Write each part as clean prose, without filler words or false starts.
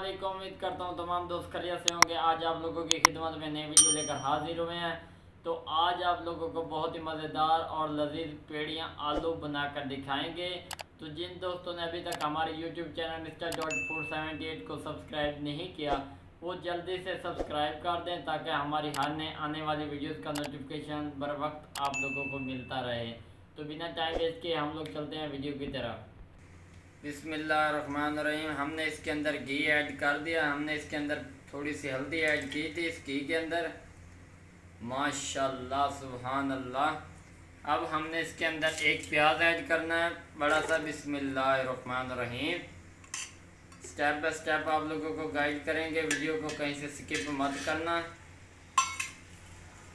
वालेकुम। उम्मीद करता हूँ तमाम दोस्त खैरियत से होंगे। आज आप लोगों की खिदमत में नई वीडियो लेकर हाजिर हुए हैं। तो आज आप लोगों को बहुत ही मज़ेदार और लजीज पेड़ियाँ आलू बनाकर दिखाएंगे। तो जिन दोस्तों ने अभी तक हमारे YouTube channel mister dot food 78 को सब्सक्राइब नहीं किया वो जल्दी से सब्सक्राइब कर दें ताकि हमारी हर नए आने वाली वीडियोज़ का नोटिफिकेशन बर वक्त आप लोगों को मिलता रहे। तो बिना टाइम वेस्ट किए हम लोग चलते हैं वीडियो की तरफ। बिस्मिल्लाहिर्रहमानिर्रहीम। हमने इसके अंदर घी ऐड कर दिया। हमने इसके अंदर थोड़ी सी हल्दी ऐड की थी इस घी के अंदर। माशाल्लाह सुभान अल्लाह। अब हमने इसके अंदर एक प्याज ऐड करना है बड़ा सा। बिस्मिल्लाहिर्रहमानिर्रहीम। स्टेप बाय स्टेप आप लोगों को गाइड करेंगे, वीडियो को कहीं से स्किप मत करना।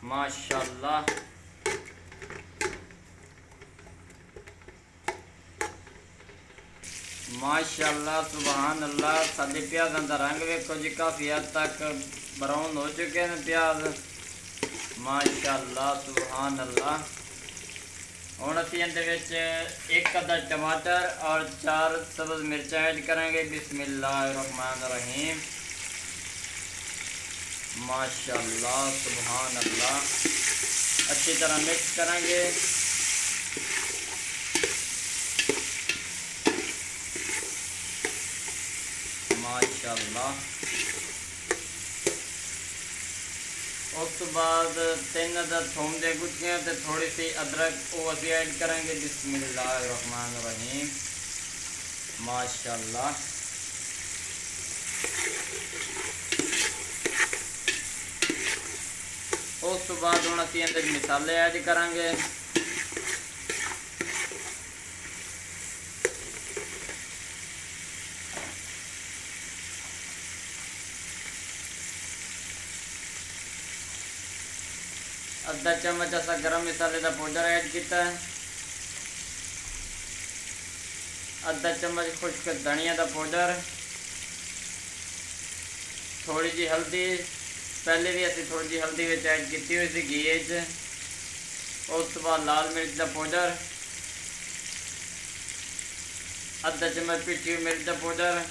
माशाल्लाह माशाल्लाह सुभान अल्लाह। साडे प्याज़ां दा रंग वेखो जी, काफ़ी हद तक ब्राउन हो चुके हैं प्याज। माशाल्लाह सुभान अल्लाह। हुण असीं इहदे विच एक अद्धा टमाटर और 4 सब्ज़ मिर्चा ऐड करेंगे। बिस्मिल्लाहिर्रहमानिर्रहीम। माशाल्लाह सुभान अल्लाह। अच्छी तरह मिक्स करेंगे। माशाल्लाह। उस तो बाद 3 अदद थोम दे गुच्छियाँ ते थोड़ी सी अदरक वो असी ऐड करेंगे। बिस्मिल्लाहिर्रहमानिर्रहीम। माशाल्लाह। उस तो बाद हुण असी अंदर मसाले ऐड करेंगे। अद्धा चम्मच असा गरम मसाले का पाउडर ऐड किया। अद्धा चम्मच खुश्क धनिया का पाउडर। थोड़ी जी हल्दी, पहले भी असी थोड़ी जी हल्दी विच ऐड की हुई थी घी। उस तो बाद लाल मिर्च का पाउडर। अद्धा चम्मच पिठी हुई मिर्च का पाउडर।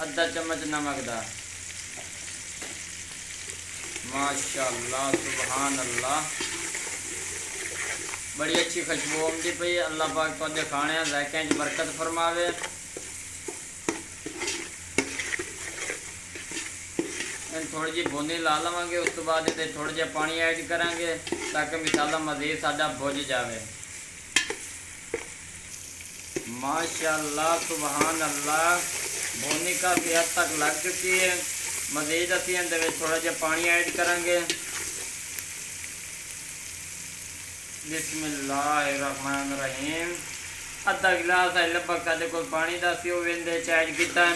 अद्धा चम्मच नमक का। माशाल्लाह सुभान अल्लाह। बड़ी अच्छी खुशबू आती पई। अल्लाह पाक तुहाडे खाने ज़ायके च बरकत फरमावे। थोड़ी जी भुनी ला लवांगे। उस तो बाद ये थोड़ा जिहा पानी ऐड करांगे ताकि मसाला मज़ीद साडा भुज जाए। माशाल्लाह सुभान अल्लाह। भुनी काफ़ी हद तक लग चुकी है। मज़ीद असी अंदर थोड़ा जिहा पानी ऐड करांगे। बिस्मिल्लाहिर्रहमानिर्रहीम। अद्धा गिलास है लगभग साढ़े को पानी का असी वो ऐड किया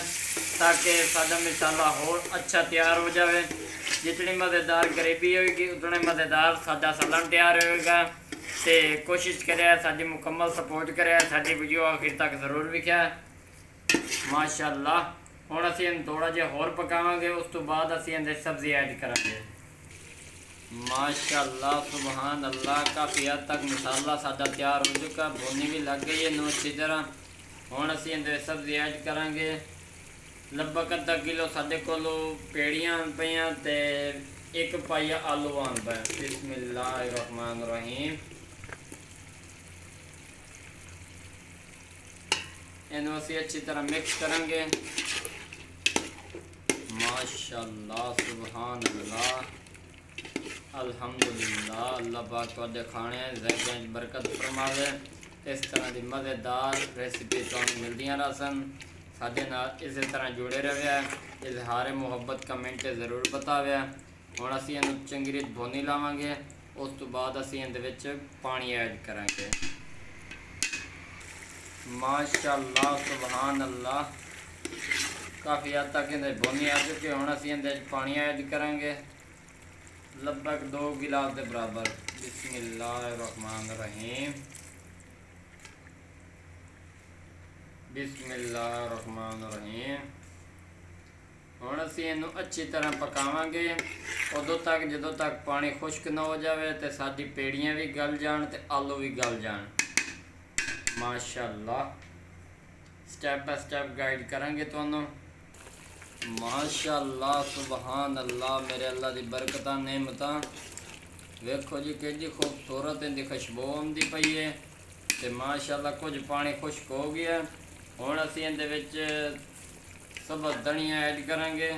ताकि साडा मसाला होर अच्छा तैयार हो जाए। जितनी मज़ेदार ग्रेवी होगी उतने मज़ेदार साडा सलन तैयार होगा। तो कोशिश करें साडी मुकम्मल सपोर्ट करें, साडी वीडियो आखिर तक ज़रूर विख्या। माशाल्लाह। हुण असीं थोड़ा जिहा होर पकावांगे। उस तो बाद असीं अंदर सब्ज़ी ऐड करांगे। माशाल्लाह सुभान अल्लाह। काफ़ी हद तक मसाला साडा तैयार हो चुका, भुनी भी लग गई है नू अच्छी तरह। हुण असीं अंदर सब्ज़ी ऐड करांगे। लगभग अद्धा किलो साडे कोलों पेड़ियां पईयां ते 1 पाइया आलू आन पे। बिस्मिल्लाहिर्रहमानिर्रहीम। इन्हू असीं अच्छी तरह मिक्स करेंगे। माशाल्लाह सुभान अल्लाह। अल्हम्दुलिल्लाह। अल्लाह पाक तुहाडे खाने ज़ायके च बरकत फरमावे। इस तरह की मज़ेदार रेसिपी तुहानूं मिलदियां रहसन। साडे नाल इस तरह जुड़े रहे। इजहार मुहब्बत कमेंट ज़रूर बतावे। हुण असीं इहनूं चंगी रीत भुनी लावांगे। उस तो बाद असीं इहदे विच पानी ऐड करांगे। माशाल्लाह सुभान अल्लाह। काफ़ी हद तक इहदे भुनी आ चुके। हुण असीं इहदे पानी ऐड करांगे लगभग 2 गिलास के बराबर। बिस्मिल्लाहिर्रहमानिर्रहीम। बिस्मिल्लाहिर्रहमानिर्रहीम। हुण असीं इहनूं अच्छी तरह पकावांगे उदों तक जदों तक पानी खुश्क ना हो जाए तो साडी पेड़ियां भी गल जान ते आलू भी गल जान। माशाल्लाह। स्टेप बाय स्टेप गाइड करेंगे तुहानू। माशाअल्लाह सुबहान अल्लाह मेरे अल्लाह दी बरकतां नेमतां वेखो जी कि खूबसूरत इनकी खुशबू आती पई है। तो माशाअल्लाह कुछ पानी खुश्क हो गया। हुण असीं इहदे विच सबज़ धनिया ऐड करेंगे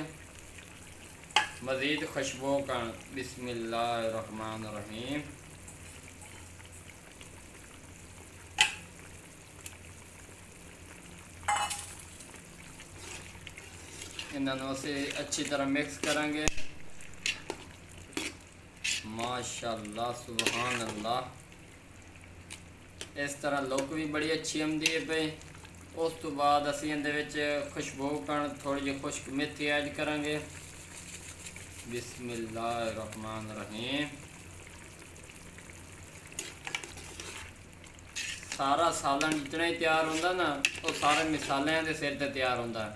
मज़ीद खुशबू का। बिस्मिल्लाहिर्रहमानिर्रहीम। इन्होंने असी अच्छी तरह मिक्स करेंगे। माशाअल्लाह सुबहान अल्लाह। इस तरह लुक भी बड़ी अच्छी आती है पे। उस तो बाद असी इहदे विच खुशबू कण थोड़ी जी खुश्क मेथी ऐड करेंगे। बिस्मिल्लाहिर्रहमानिर्रहीम। सारा सालन जितना ही तैयार होंदा ना वो सारे मिसालियां के सिर ते तैयार होंदा है।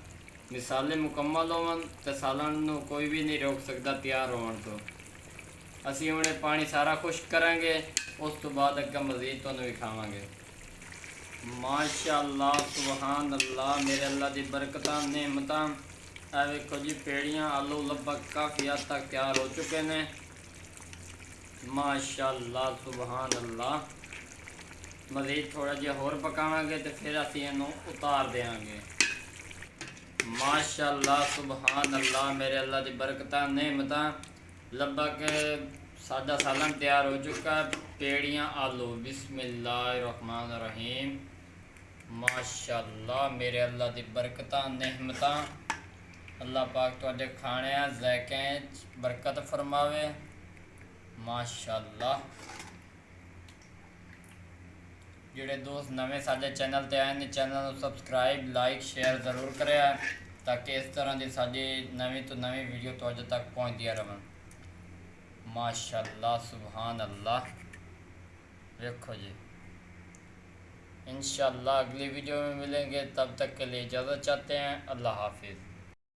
मिसाले मुकम्मल होवन तो सालन नूं कोई भी नहीं रोक सकता तैयार होने तो। असी हुणे पानी सारा खुश्क करेंगे। उस तो बाद अगे मज़ीद तुहानूं विखावांगे। माशाअल्लाह सुबहान अल्लाह मेरे अल्लाह दी बरकतां नेमतां। ए वेखो जी पेड़ियां आलू लगभग काफ़ी हद तक तैयार हो चुके हैं। माशाअल्लाह सुबहान अल्लाह। मज़ीद थोड़ा जिहा होर पकावांगे तो फिर असीं इहनूं उतार देंगे। माशाअल्लाह सुबहान अल्लाह मेरे अल्लाह दी बरकतां नेमतां। लगभग सादा सालन तैयार हो चुका है। पेड़ियां आलू। बिस्मिल्लाहिर्रहमानिर्रहीम। माशाअल्लाह मेरे अल्लाह दी बरकतां नेमतां। अल्लाह पाक तुहाडे खाने ज़ायके बरकत फरमावे। माशाअल्लाह। जिहड़े दोस्त नवे साडे चैनल ते आए ने चैनल को सबसक्राइब लाइक शेयर ज़रूर करें ताकि इस तरह की साडी नवी तो नवी वीडियो तुहाडे तक पहुँचती रहन। माशाअल्लाह सुबहान अल्लाह। देखो जी इंशाअल्लाह अगली वीडियो में मिलेंगे। तब तक के लिए इजाज़त चाहते हैं। अल्लाह हाफिज़।